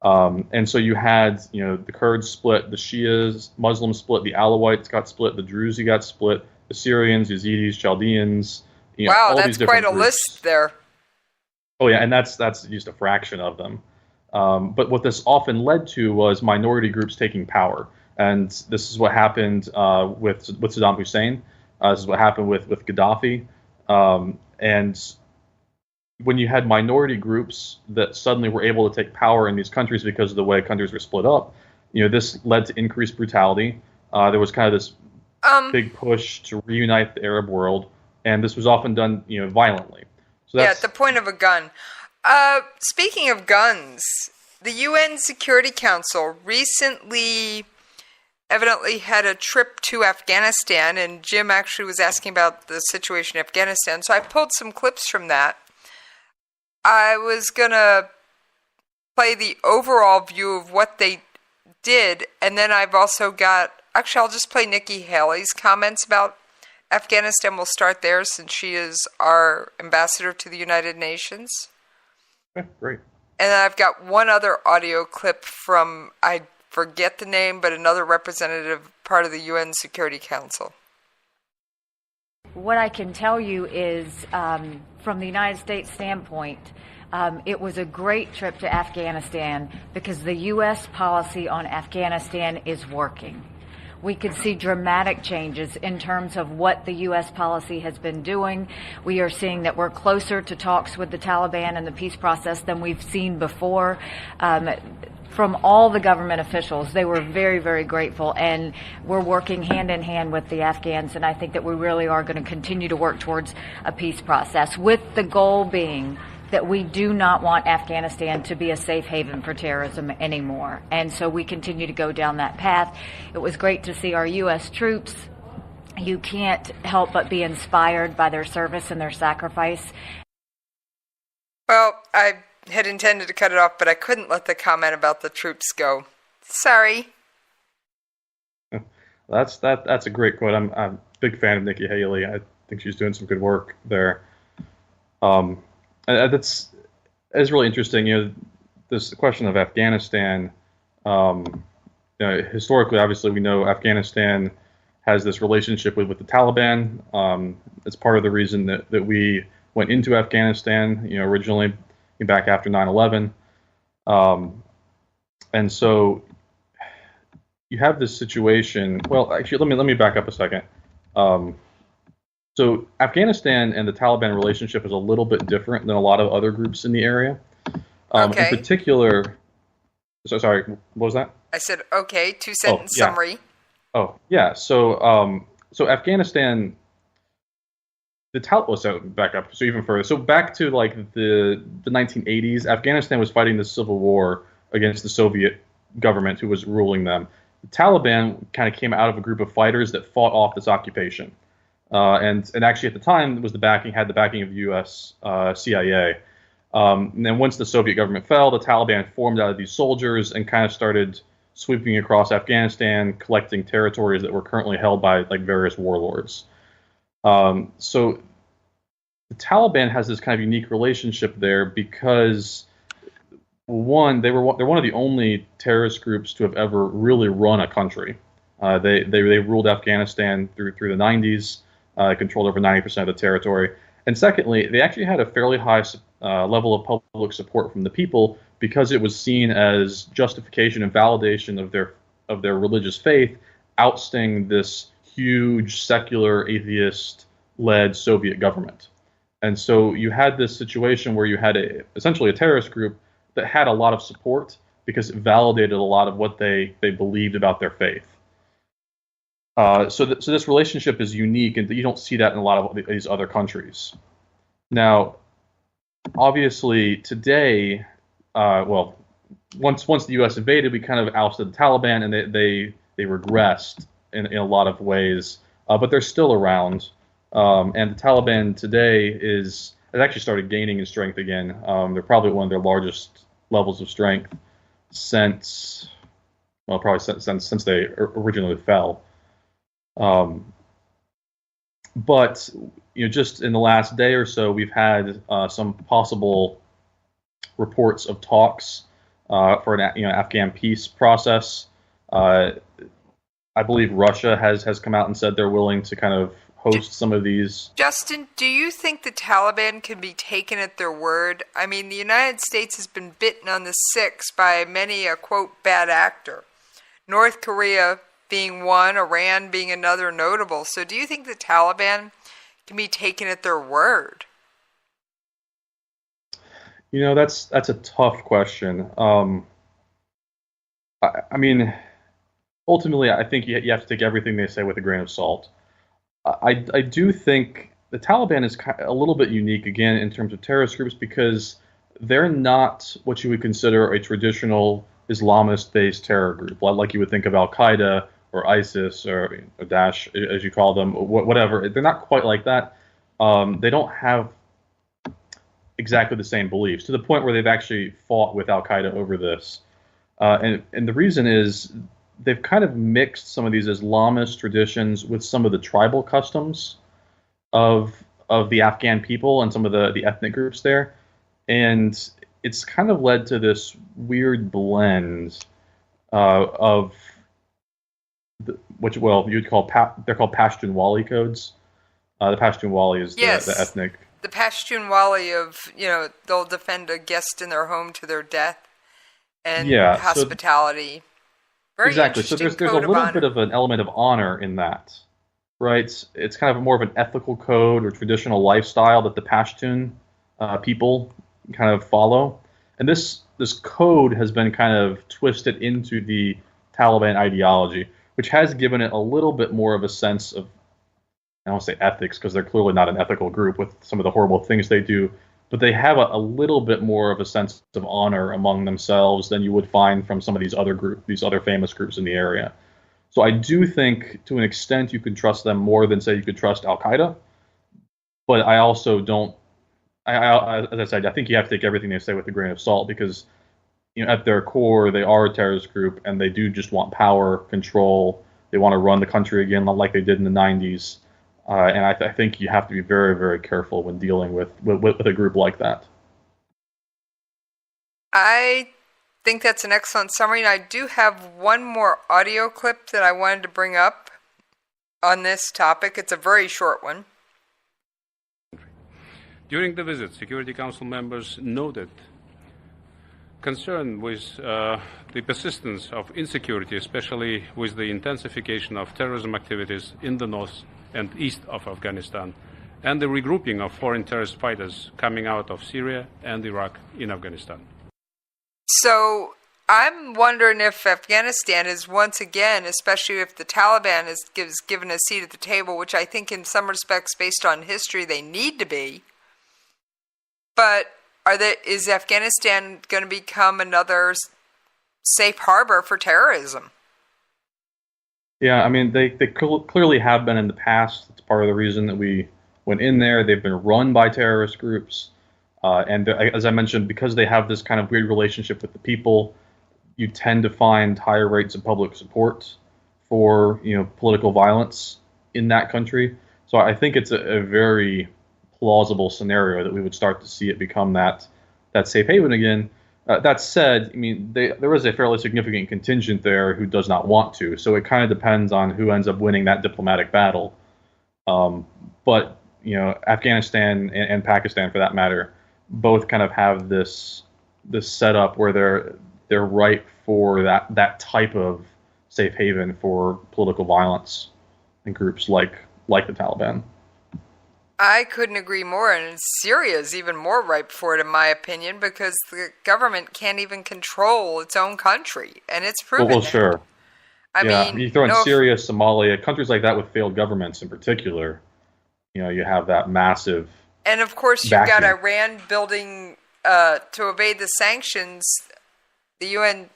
And so you had, the Kurds split, the Shias, Muslims split, the Alawites got split, the Druze got split, the Syrians, Yazidis, Chaldeans. Wow, all that's these quite a groups. list there. Oh yeah, and that's just a fraction of them. But what this often led to was minority groups taking power. And this is what happened with Saddam Hussein. This is what happened with Gaddafi. And when you had minority groups that suddenly were able to take power in these countries because of the way countries were split up, this led to increased brutality. There was kind of this big push to reunite the Arab world, and this was often done, violently. So that's, at the point of a gun. Speaking of guns, the UN Security Council recently evidently had a trip to Afghanistan, and Jim actually was asking about the situation in Afghanistan, so I pulled some clips from that. I was going to play the overall view of what they did, and then I've also got, actually I'll just play Nikki Haley's comments about Afghanistan. We'll start there since she is our ambassador to the United Nations. Okay, great. And then I've got one other audio clip from, I forget the name, but another representative part of the UN Security Council. What I can tell you is, from the United States standpoint, it was a great trip to Afghanistan because the U.S. policy on Afghanistan is working. We could see dramatic changes in terms of what the U.S. policy has been doing. We are seeing that we're closer to talks with the Taliban and the peace process than we've seen before. From all the government officials, they were very, very grateful, and we're working hand in hand with the Afghans, and I think that we really are going to continue to work towards a peace process, with the goal being that we do not want Afghanistan to be a safe haven for terrorism anymore. And so we continue to go down that path. It was great to see our U.S. troops. You can't help but be inspired by their service and their sacrifice. Well, I had intended to cut it off, but I couldn't let the comment about the troops go. Sorry. That's a great quote. I'm a big fan of Nikki Haley. I think she's doing some good work there. That's really interesting. This question of Afghanistan. Historically, obviously, we know Afghanistan has this relationship with the Taliban. It's part of the reason that we went into Afghanistan, originally back after 9/11. And so you have this situation. Well, actually, let me back up a second. So Afghanistan and the Taliban relationship is a little bit different than a lot of other groups in the area. Okay. In particular, sorry, what was that? I said, okay, two-sentence summary. Oh, yeah. So Afghanistan, so back up, so even further. So back to like the 1980s, Afghanistan was fighting the civil war against the Soviet government who was ruling them. The Taliban kind of came out of a group of fighters that fought off this occupation. And actually at the time had the backing of the U.S. CIA. And then once the Soviet government fell, the Taliban formed out of these soldiers and kind of started sweeping across Afghanistan, collecting territories that were currently held by like various warlords. So the Taliban has this kind of unique relationship there because, one, they're one of the only terrorist groups to have ever really run a country. They ruled Afghanistan through the 90s. Controlled over 90% of the territory. And secondly, they actually had a fairly high level of public support from the people because it was seen as justification and validation of their religious faith, ousting this huge secular atheist-led Soviet government. And so you had this situation where you had essentially a terrorist group that had a lot of support because it validated a lot of what they believed about their faith. So this relationship is unique, and you don't see that in a lot of these other countries. Now, obviously, today, once the U.S. invaded, we kind of ousted the Taliban, and they regressed in a lot of ways, but they're still around. And the Taliban today has actually started gaining in strength again. They're probably one of their largest levels of strength since they originally fell. But just in the last day or so, we've had some possible reports of talks for an Afghan peace process. I believe Russia has come out and said they're willing to kind of host some of these. Justin, do you think the Taliban can be taken at their word? I mean, the United States has been bitten on the six by many a, quote, bad actor. North Korea being one, Iran being another notable. So do you think the Taliban can be taken at their word? That's a tough question. I mean, ultimately, I think you have to take everything they say with a grain of salt. I do think the Taliban is a little bit unique, again, in terms of terrorist groups, because they're not what you would consider a traditional Islamist-based terror group, like you would think of Al-Qaeda or ISIS or Daesh, as you call them, whatever. They're not quite like that. They don't have exactly the same beliefs, to the point where they've actually fought with Al-Qaeda over this. And the reason is they've kind of mixed some of these Islamist traditions with some of the tribal customs of the Afghan people and some of the ethnic groups there. And it's kind of led to this weird blend of which, well, you'd call they're called Pashtunwali codes. The Pashtunwali is the ethnic. The Pashtunwali of, they'll defend a guest in their home to their death, and hospitality. Very exactly. So there's a little bit of an element of honor in that, right? It's kind of more of an ethical code or traditional lifestyle that the Pashtun people kind of follow, and this code has been kind of twisted into the Taliban ideology, which has given it a little bit more of a sense of, I don't want to say ethics, because they're clearly not an ethical group with some of the horrible things they do, but they have a little bit more of a sense of honor among themselves than you would find from some of these other famous groups in the area. So I do think, to an extent, you could trust them more than, say, you could trust Al-Qaeda. But I also don't. As I said, I think you have to take everything they say with a grain of salt, because at their core, they are a terrorist group, and they do just want power, control. They want to run the country again, like they did in the 90s. And I think you have to be very, very careful when dealing with a group like that. I think that's an excellent summary, and I do have one more audio clip that I wanted to bring up on this topic. It's a very short one. During the visit, Security Council members noted concern with the persistence of insecurity, especially with the intensification of terrorism activities in the north and east of Afghanistan, and the regrouping of foreign terrorist fighters coming out of Syria and Iraq in Afghanistan. So I'm wondering if Afghanistan is once again, especially if the Taliban is given a seat at the table, which I think in some respects, based on history, they need to be. But is Afghanistan going to become another safe harbor for terrorism? Yeah, I mean, they clearly have been in the past. It's part of the reason that we went in there. They've been run by terrorist groups. And as I mentioned, because they have this kind of weird relationship with the people, you tend to find higher rates of public support for political violence in that country. So I think it's a very plausible scenario that we would start to see it become that safe haven again. That said, I mean, there is a fairly significant contingent there who does not want to. So it kind of depends on who ends up winning that diplomatic battle. But Afghanistan and Pakistan, for that matter, both kind of have this setup where they're ripe for that type of safe haven for political violence and groups like the Taliban. I couldn't agree more, and Syria is even more ripe for it, in my opinion, because the government can't even control its own country, and it's proven. Well, sure. I mean, you throw in Syria, Somalia, countries like that with failed governments in particular. You have that massive. And of course, you've got Iran building to evade the sanctions, the UN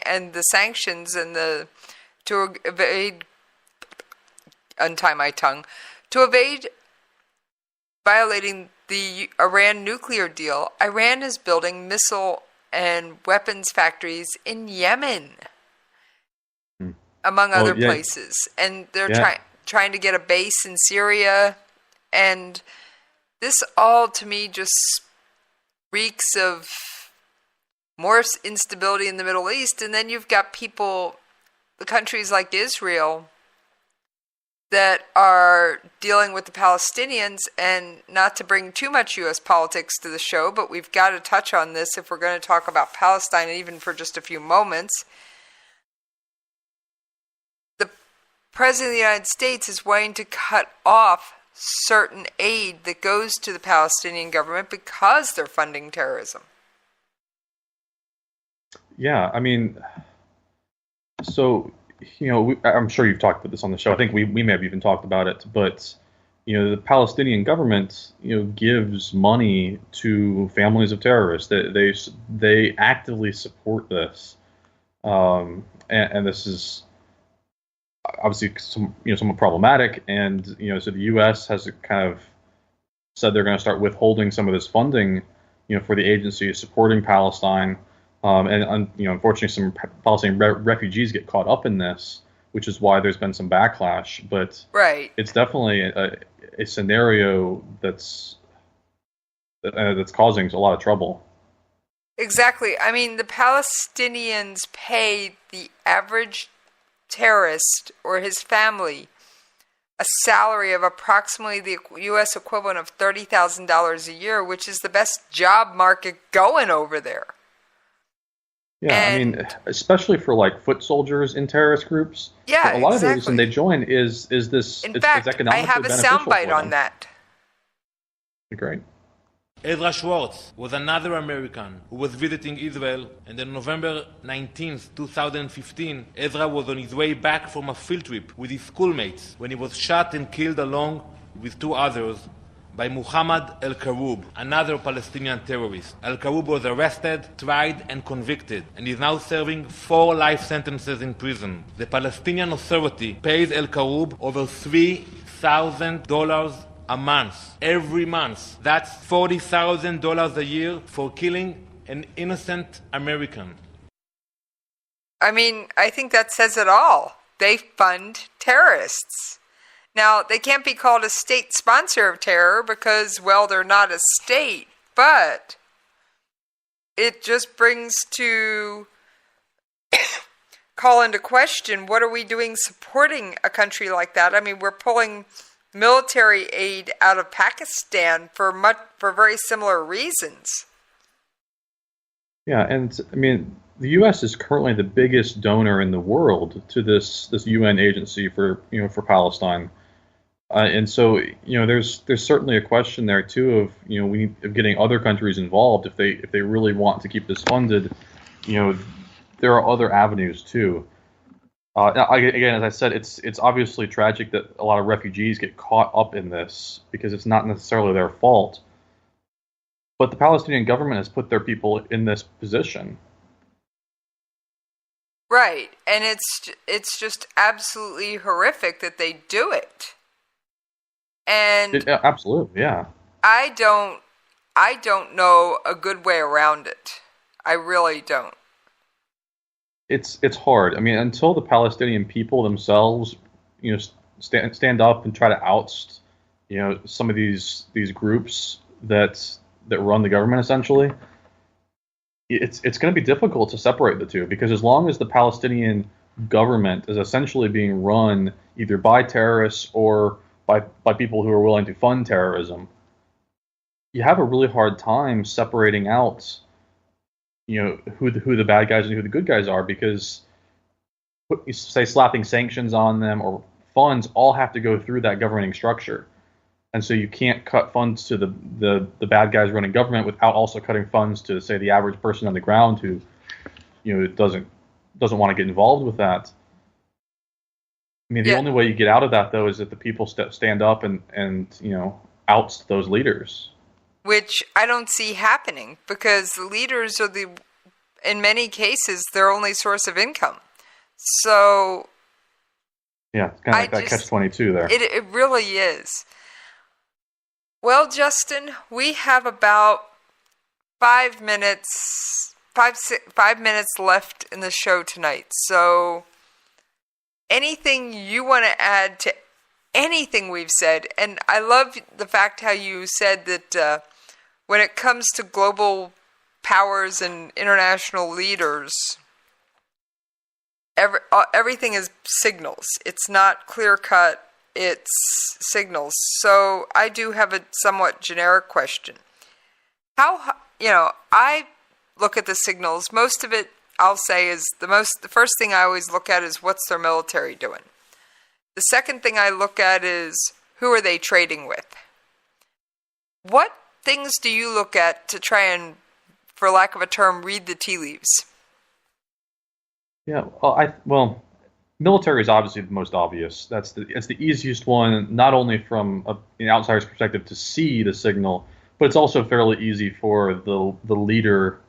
and the sanctions, and to evade. Untie my tongue. To evade violating the Iran nuclear deal, Iran is building missile and weapons factories in Yemen, among other places. And they're trying to get a base in Syria. And this all, to me, just reeks of more instability in the Middle East. And then you've got the countries like Israel, that are dealing with the Palestinians, and not to bring too much U.S. politics to the show, but we've got to touch on this if we're going to talk about Palestine, even for just a few moments. The President of the United States is wanting to cut off certain aid that goes to the Palestinian government because they're funding terrorism. Yeah, I mean, so, I'm sure you've talked about this on the show. I think we may have even talked about it, but, the Palestinian government, gives money to families of terrorists. They actively support this. And this is obviously somewhat problematic. And, so the U.S. has kind of said they're going to start withholding some of this funding, for the agency supporting Palestine. And unfortunately, some Palestinian refugees get caught up in this, which is why there's been some backlash. But right. It's definitely a scenario that's causing a lot of trouble. Exactly. I mean, the Palestinians pay the average terrorist or his family a salary of approximately the U.S. equivalent of $30,000 a year, which is the best job market going over there. Yeah, I mean, especially for like foot soldiers in terrorist groups. Yeah, a lot exactly. of the reason they join is this. In fact, it's economically I have a soundbite on that. Great. Ezra Schwartz was another American who was visiting Israel, and on November 19, 2015, Ezra was on his way back from a field trip with his schoolmates when he was shot and killed along with two others by Muhammad al-Karoub, another Palestinian terrorist. Al-Karoub was arrested, tried, and convicted, and is now serving 4 life sentences in prison. The Palestinian Authority pays al-Karoub over $3,000 a month, every month. That's $40,000 a year for killing an innocent American. I mean, I think that says it all. They fund terrorists. Now, they can't be called a state sponsor of terror because, well, they're not a state, but it just brings to call into question, what are we doing supporting a country like that? I mean, we're pulling military aid out of Pakistan for very similar reasons. Yeah, and I mean, the U.S. is currently the biggest donor in the world to this UN agency for Palestine, and so there's certainly a question there too of of getting other countries involved if they really want to keep this funded. There are other avenues too. Again, as I said, it's obviously tragic that a lot of refugees get caught up in this because it's not necessarily their fault. But the Palestinian government has put their people in this position. Right, and it's just absolutely horrific that they do it. And Absolutely, yeah. I don't know a good way around it. I really don't. It's hard. I mean, until the Palestinian people themselves, stand up and try to oust, some of these groups that run the government essentially, it's going to be difficult to separate the two, because as long as the Palestinian government is essentially being run either by terrorists or by people who are willing to fund terrorism, you have a really hard time separating out who the bad guys and who the good guys are, because say slapping sanctions on them or funds all have to go through that governing structure. And so you can't cut funds to the bad guys running government without also cutting funds to, say, the average person on the ground who doesn't want to get involved with that. I mean, the only way you get out of that, though, is that the people stand up and oust those leaders. Which I don't see happening, because the leaders are in many cases, their only source of income. So yeah, it's kind of like that catch-22 there. It really is. Well, Justin, we have about 5 minutes left in the show tonight. So anything you want to add to anything we've said? And I love the fact how you said that when it comes to global powers and international leaders, everything is signals. It's not clear-cut. It's signals. So I do have a somewhat generic question. I look at the signals. Most of it, I'll say, is the first thing I always look at is what's their military doing. The second thing I look at is Who are they trading with? What things do you look at to try and, for lack of a term, read the tea leaves? Yeah, well, military is obviously the most obvious. It's the easiest one, not only from an outsider's perspective to see the signal, but it's also fairly easy for the leader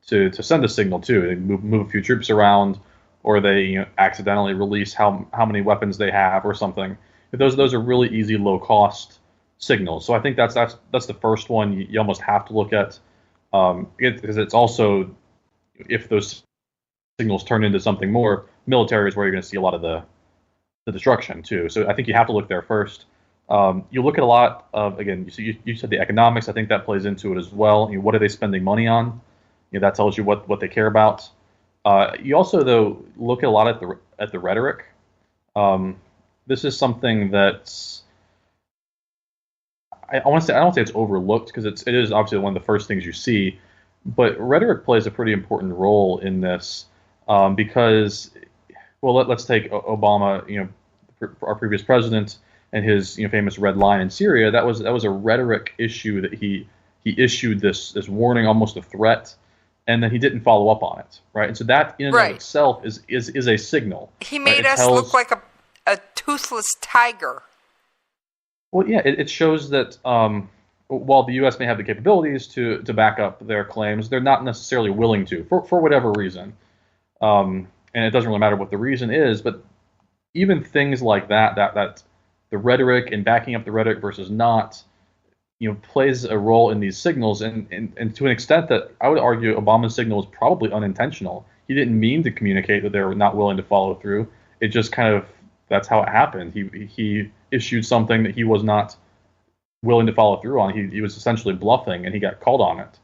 to send a signal too. They move a few troops around, or they accidentally release how many weapons they have or something. Those are really easy, low cost signals. So I think that's the first one you almost have to look at, because it's also, if those signals turn into something more, military is where you're going to see a lot of the destruction too. So I think you have to look there first. You look at a lot of, again, you said the economics. I think that plays into it as well. What are they spending money on? That tells you what they care about. You also, though, look at a lot at the rhetoric. This is something that's, I don't want to say it's overlooked, because it is obviously one of the first things you see, but rhetoric plays a pretty important role in this, because, well, let's take Obama, our previous president, and his famous red line in Syria. That was a rhetoric issue that he issued this warning, almost a threat, and then he didn't follow up on it, right? And so that in and of itself is a signal. He made us look like a toothless tiger. Well, yeah, it shows that while the U.S. may have the capabilities to back up their claims, they're not necessarily willing to, for whatever reason. And it doesn't really matter what the reason is, but even things like that the rhetoric and backing up the rhetoric versus not, plays a role in these signals, and to an extent that I would argue Obama's signal was probably unintentional. He didn't mean to communicate that they were not willing to follow through. It just kind of, that's how it happened. He issued something that he was not willing to follow through on. He was essentially bluffing, and he got called on it.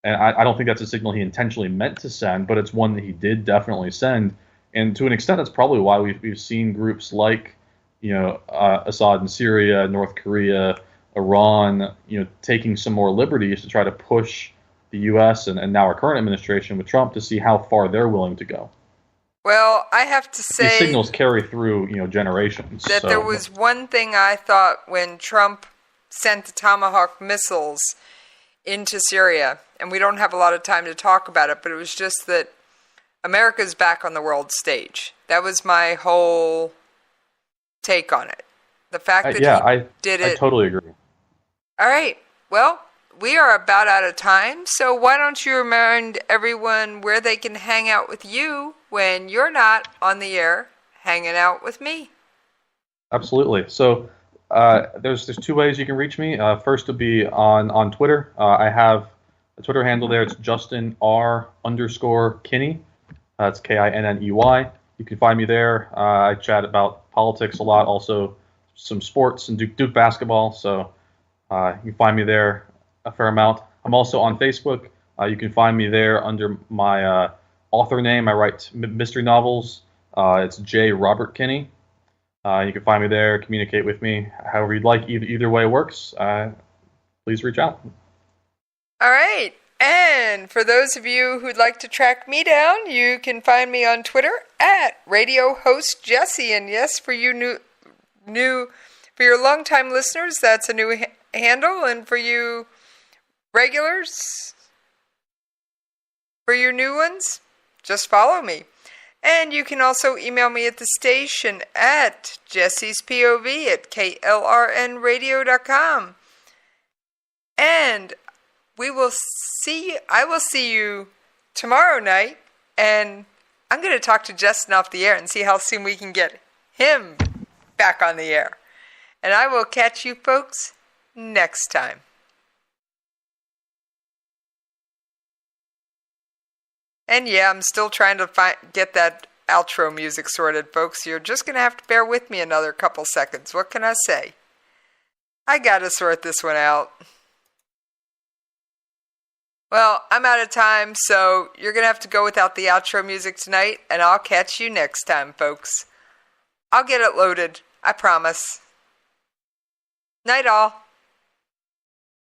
And I don't think that's a signal he intentionally meant to send, but it's one that he did definitely send. And to an extent, that's probably why we've seen groups like, Assad in Syria, North Korea, Iran, taking some more liberties to try to push the U.S. and now our current administration with Trump to see how far they're willing to go. Well, I have to say, these signals carry through, generations. That there was one thing I thought when Trump sent the Tomahawk missiles into Syria, and we don't have a lot of time to talk about it, but it was just that America's back on the world stage. That was my whole take on it. The fact that he did it. I totally agree. All right. Well, we are about out of time, so why don't you remind everyone where they can hang out with you when you're not on the air hanging out with me? Absolutely. So there's two ways you can reach me. First would be on Twitter. I have a Twitter handle there. It's Justin R_Kinney. It's Kinney. You can find me there. I chat about politics a lot, also some sports and Duke basketball. So you can find me there a fair amount. I'm also on Facebook. You can find me there under my author name. I write mystery novels. It's J. Robert Kinney. You can find me there, communicate with me however you'd like. Either way works. Please reach out. All right. And for those of you who'd like to track me down, you can find me on Twitter at Radio Host Jesse. And yes, for you for your longtime listeners, that's a new handle. And for you regulars, for your new ones, just follow me. And you can also email me at the station at Jesse's POV at KLRNRadio.com. And I will see you tomorrow night, and I'm going to talk to Justin off the air and see how soon we can get him back on the air. And I will catch you folks next time. And yeah, I'm still trying to get that outro music sorted, folks. You're just going to have to bear with me another couple seconds. What can I say? I got to sort this one out. Well, I'm out of time, so you're going to have to go without the outro music tonight, and I'll catch you next time, folks. I'll get it loaded. I promise. Night all.